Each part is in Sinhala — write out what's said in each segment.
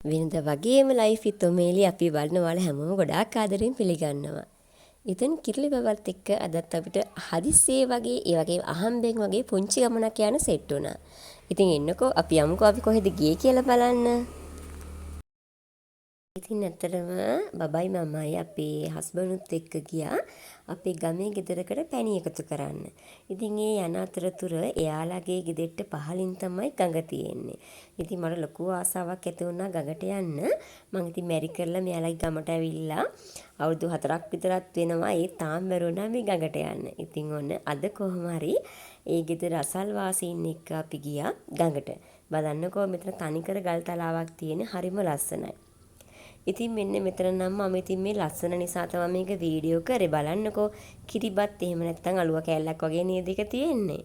වෙනද වගේම ලයිෆ් විත් ඔමේලි අපි බලනවාල හැමෝම ගොඩාක් ආදරෙන් පිළිගන්නවා. ඉතින් කිරිලි බබත් එක්ක අදත් අපිට හදිස්සියේ වගේ ඒ වගේ අහම්බෙන් වගේ පුංචි ගමනක් යන සෙට් වුණා. ඉතින් එන්නකෝ අපි යමුකෝ අපි කොහෙද ගියේ කියලා බලන්න. ඉතින් ඇත්තටම බබයි මමයි අපේ හස්බන්ඩ්ුත් එක්ක ගියා අපේ ගමේ ගෙදරකට පැණි එකතු කරන්න. ඉතින් ඒ යන අතරතුර එයාලගේ ගෙදෙට්ට පහලින් තමයි ගඟ තියෙන්නේ. ඉතින් මට ලොකු ආසාවක් ඇති වුණා ගඟට යන්න. මම ඉතින් මැරි කරලා මෙයාලගේ ගමට ඇවිල්ලා අවුරුදු 4ක් විතරක් වෙනවා ඒ තාම බැරුණා මේ ගඟට යන්න. ඉතින් ඔන්න අද කොහොම හරි ඒ ගෙදර අසල්වාසීන් එක්ක අපි ගියා ගඟට. බලන්නකෝ මෙතන තනිකර ගල් තලාවක් තියෙන හරිම ලස්සනයි. ඉතින් මෙන්න මෙතන නම් මම ඉතින් මේ ලස්සන නිසා තමයි මේක වීඩියෝ කරේ බලන්නකෝ කිරිබත් එහෙම නැත්නම් අලුව කෑල්ලක් වගේ නේද ඒක තියෙන්නේ.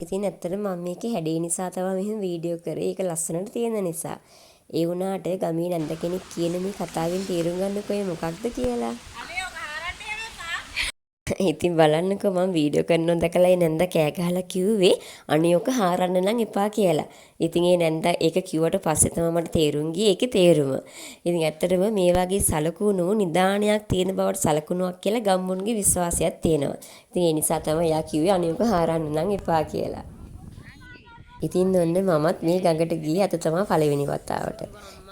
ඉතින් ඇත්තටම මම මේකේ හැඩේ නිසා තමයි මෙහෙම වීඩියෝ කරේ. ඒක ලස්සනට තියෙන නිසා. ඒ වුණාට ගමේ නැන්ද කෙනෙක් කියන මේ කතාවෙන් තේරුම් ගන්නකෝ මොකක්ද කියලා. ඉතින් බලන්නකෝ මම වීඩියෝ කරනවා දැකලා ඒ නැන්ද කෑ ගහලා කිව්වේ අනේ ඔක හාරන්න නම් එපා කියලා. ඉතින් ඒ නැන්ද ඒක කිව්වට පස්සේ තමයි මට තේරුම් ගියේ ඒකේ තේරුම. ඉතින් ඇත්තටම මේ වගේ සලකුණු නිදානයක් තියෙන බවට සලකුණුවක් කියලා ගම්මුන්ගේ විශ්වාසයක් තියෙනවා. ඉතින් ඒ නිසා තමයි එයා කිව්වේ අනේ ඔක හාරන්න නම් එපා කියලා. ඉතින් ඔන්න මමත් මේ ගඟට ගියේ අද තමයි පළවෙනි වතාවට.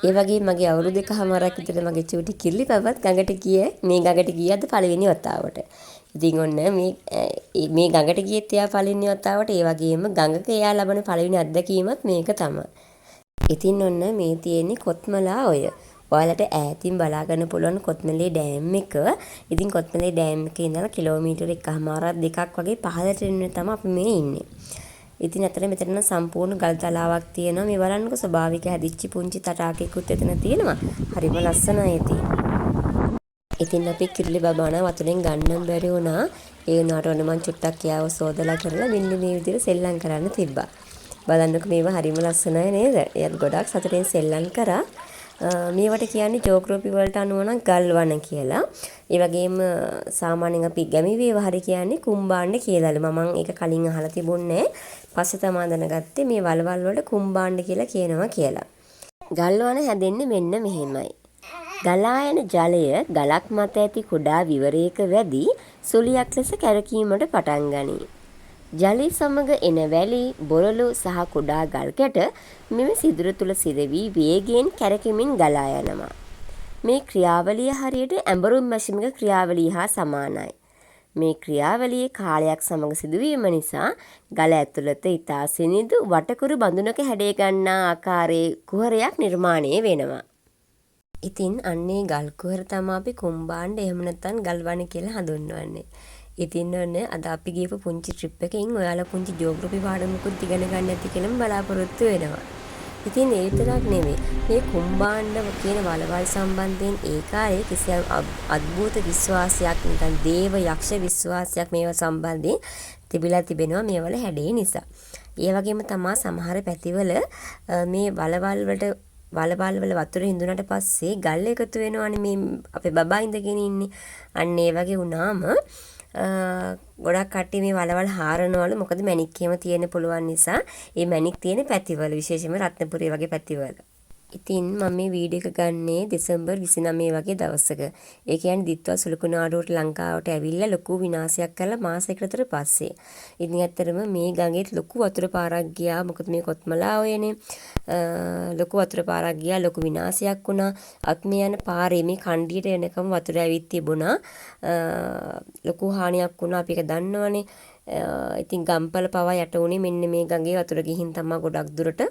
ඒ වගේ මගේ අවුරුදු 1කමාරක් විතර මගේ චූටි කිරිලි බබත් ගඟට ගියේ මේ ගඟට ගියේ අද පළවෙනි වතාවට. ඉතින් ඔන්න මේ ගඟට ගියෙත් එයා පළවෙනි වතාවට ඒ වගේම ගඟක එයා ලබන පළවෙනි අත්දැකීමත් මේක තමයි. ඉතින් ඔන්න මේ තියෙන්නේ කොත්මලා ඔය. ඔයාලට ඈතින් බලා ගන්න පුළුවන් කොත්මලේ ඩෑම් එක. ඉතින් කොත්මලේ ඩෑම් එකේ ඉඳලා කිලෝමීටර 1කමාරක් දෙකක් වගේ පහළට එන්න තමයි අපි මේ ඉන්නේ. ඉතින් අතන මෙතන සම්පූර්ණ ගල් තලාවක් තියෙනවා. මේ බලන්නකො ස්වභාවික හැදිච්ච පුංචි තටාකෙකුත් එතන තියෙනවා. හරිම ලස්සනයි ඉතින්. ඉතින් අපි කිරිලි බබාන වතුරෙන් ගන්නම් බැරි වුණා. ඒ වුණාට ඔන්න මං චුට්ටක් යාව සෝදලා කරලා මෙන්න මේ විදිහට සෙල්ලම් කරන්න තිබ්බා. බලන්නකො මේවා හරිම ලස්සනයි නේද? එයත් ගොඩක් සතුටින් සෙල්ලම් කරා. මේවට කියන්නේ ජෝග්‍රෆි වලට අනුව නම් ගල්වන කියලා. ඒ වගේම සාමාන්‍යයෙන් අපි ගැමි වේවහරි කියන්නේ කුම්බාණ්ඩ කියලාලු. මම ඒක කලින් අහලා තිබුණේ. පස්සේ තමයි දැනගත්තේ මේ වලවල් වලට කුම්බාණ්ඩ කියලා කියනවා කියලා. ගල්වන හැදෙන්නේ මෙන්න මෙහෙමයි. ගලා යන ජලය ගලක් මත ඇති කුඩා විවරයක වැඩි සුලියක් ලෙස කැරකීමට පටන් ගනී. ජලය සමග එන වැලි, බොරළු සහ කුඩා ගල් කැට මෙම සිදුර තුල සිරවි වේගයෙන් කැරකෙමින් ගලා යනවා. මේ ක්‍රියාවලිය හරියට ඇඹරුම් මැෂිමක ක්‍රියාවලිය හා සමානයි. මේ ක්‍රියාවලියේ කාලයක් සමග සිදුවීම නිසා ගල ඇතුළත ඉතා සිනිඳු වටකුරු බඳුනක හැඩය ගන්නා ආකාරයේ කුහරයක් නිර්මාණය වෙනවා. ඉතින් අන්නේ ගල් කුහර තමයි අපි කුම්බාණ්ඩ එහෙම නැත්නම් ගල්වන කියලා හඳුන්වන්නේ. ඉතින් ඔන්න අද අපි ගියපු පුංචි ට්‍රිප් එකකින් ඔයාලා පුංචි ජියෝග්‍රෆි පාඩමකුත් ඉගෙන ගන්න ඇති කියලා බලාපොරොත්තු වෙනවා. ඉතින් ඒ විතරක් නෙමෙයි මේ කුම්බාණ්ඩ කියන වලවල් සම්බන්ධයෙන් ඒ කාලේ කිසියම් අద్භූත විශ්වාසයක් නැත්නම් දේව යක්ෂ විශ්වාසයක් මේවා සම්බන්ධයෙන් තිබිලා තිබෙනවා මේවල හැඩේ නිසා. ඒ වගේම තමයි සමහර පැතිවල මේ වලවල් වල වතුර හිඳුනට පස්සේ ගල් එකතු වෙනවනේ මේ අපේ බබා ඉඳගෙන ඉන්නේ. අන්න ඒ වගේ වුණාම ගොඩක් කට්ටිය මේ වලවල් හාරනවලු. මොකද මැණික් එහෙම තියෙන්න පුළුවන් නිසා. ඒ මැණික් තියෙන පැතිවල විශේෂයෙන්ම රත්නපුරේ වගේ පැතිවල. ඉතින් මම මේ වීඩියෝ එක ගන්නේ දෙසැම්බර් 29 වගේ දවසක. ඒ කියන්නේ දිත්වා සුළුකුණාඩුවට ලංකාවට ඇවිල්ලා ලොකු විනාශයක් කළා මාසයකට විතර පස්සේ. ඉතින් ඇත්තටම මේ ගඟෙත් ලොකු වතුර පාරක් ගියා. මොකද මේ කොත්මලා ඔයනේ ලොකු වතුර පාරක් ගියා. ලොකු විනාශයක් වුණා. අත් මේ යන පාරේ මේ කණ්ඩියට එනකම් වතුර ඇවිත් තිබුණා. ලොකු හානියක් වුණා. අපි ඒක දන්නවනේ. ඉතින් ගම්පල පවා යට උනේ මෙන්න මේ ගඟේ වතුර ගිහින් තමයි ගොඩක් දුරට.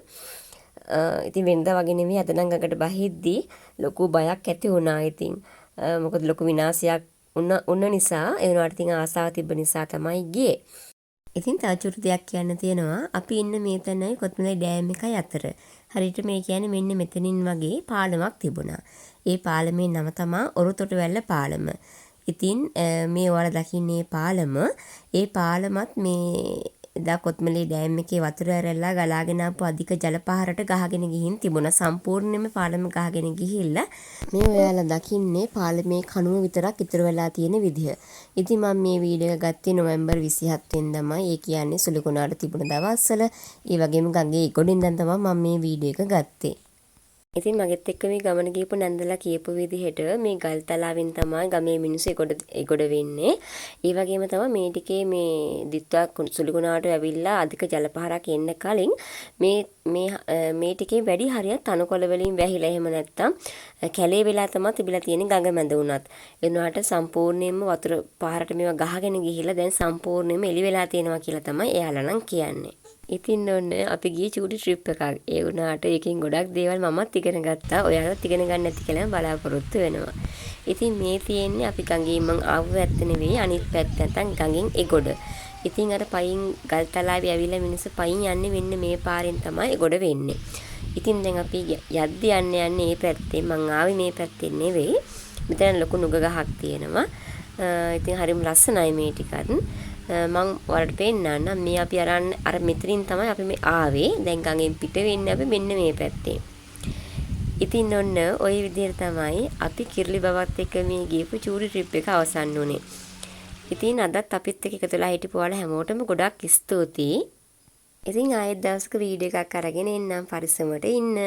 ඉතින් වෙනදා වගේ නෙමෙයි අද නම් ගඟට බහිද්දී ලොකු බයක් ඇති වුණා. ඉතින් මොකද ලොකු විනාශයක් වුණ නිසා ඒ වුණාට ඉතින් ආසාව තිබ්බ නිසා තමයි ගියේ. ඉතින් තව චුටි දෙයක් කියන්න තියෙනවා. අපි ඉන්න මේ තැනයි කොත්මලේ ඩෑම් එකයි අතර. හරියට මේ කියන්නේ මෙන්න මෙතනින් වගේ පාලමක් තිබුණා. ඒ පාලමේ නම තමයි ඔරුතොටුවැල්ල පාලම. ඉතින් මේ ඔයාලා දකින්නේ පාලම. ඒ පාලමත් මේ එදා කොත්මලේ ඩෑම් එකේ වතුර ඇරලා ගලාගෙන ආපු අධික ජල පහරට ගහගෙන ගිහින් තිබුණා. සම්පූර්ණයෙන්ම පාලම ගහගෙන ගිහිල්ලා මේ ඔයාලා දකින්නේ පාලමේ කණුව විතරක් ඉතුරු වෙලා තියෙන විදිහ. ඉතින් මම මේ වීඩියෝ එක ගත්තේ නොවැම්බර් 27 වෙනිදාමයි. ඒ කියන්නේ සුළුකුණාට තිබුණ දවස්වල. ඒ වගේම ගඟේ ඉකොඩින් දැන් තමයි මම මේ වීඩියෝ එක ගත්තේ. ඉතින් මගෙත් එක්ක මේ ගමන ගිහපු නැන්දලා කියපු විදිහට මේ ගල් තලාවෙන් තමයි ගමේ මිනිස්සු එගොඩ වෙන්නේ. ඒ වගේම තමයි මේ ටිකේ මේ දිත්වා සුළුගුණාට ඇවිල්ලා අධික ජලපහරක් එන්න කලින් මේ ටිකේ වැඩි හරියක් තනකොළ වලින් වැහිලා එහෙම නැත්තම් කැලේ වෙලා තමයි තිබිලා තියෙන්නේ ගඟ මැද වුණත්. ඒ වුණාට සම්පූර්ණයෙන්ම වතුර පාරට මේවා ගහගෙන ගිහිලා දැන් සම්පූර්ණයෙන්ම එලි වෙලා තියෙනවා කියලා තමයි එයාලා නම් කියන්නේ. ඉතින් ඔන්න අපි ගියේ චූටි ට්‍රිප් එකක්. ඒ වුණාට ඒකෙන් ගොඩක් දේවල් මමත් ඉගෙන ගත්තා. ඔයාලත් ඉගෙන ගන්න නැති කියලා බලාපොරොත්තු වෙනවා. ඉතින් මේ තියෙන්නේ අපි ගඟින් මං ආව පැත්ත නෙවෙයි අනිත් පැත්ත නැත්නම් ගඟින් එගොඩ. ඉතින් අර පයින් ගල් තලාවේ ඇවිල්ලා මිනිස්සු පයින් යන්නේ මෙන්න මේ පාරෙන් තමයි එගොඩ වෙන්නේ. ඉතින් දැන් අපි යද්දි යන්නේ මේ පැත්තෙන් මං ආවේ මේ පැත්තෙන් නෙවෙයි. මෙතන ලොකු නුග ගහක් තියෙනවා. ඉතින් හරිම ලස්සනයි මේ ටිකත්. මං වලට පෙන්නන්නම් මේ අපි අර මෙතනින් තමයි අපි මේ ආවේ. දැන් ගඟෙන් පිට වෙන්නේ අපි මෙන්න මේ පැත්තේ. ඉතින් ඔන්න ওই විදිහට තමයි අපි කිර්ලි බවත් එක්ක මේ ගියපු චූටි ට්‍රිප් එක අවසන් වුණේ. ඉතින් අදත් අපිත් එක්ක එකතුලා හිටපු ඔයාලා හැමෝටම ගොඩක් ස්තුතියි. ඉතින් ආයෙත් දවසක වීඩියෝ එකක් අරගෙන එන්නම් පරිස්සමට ඉන්න.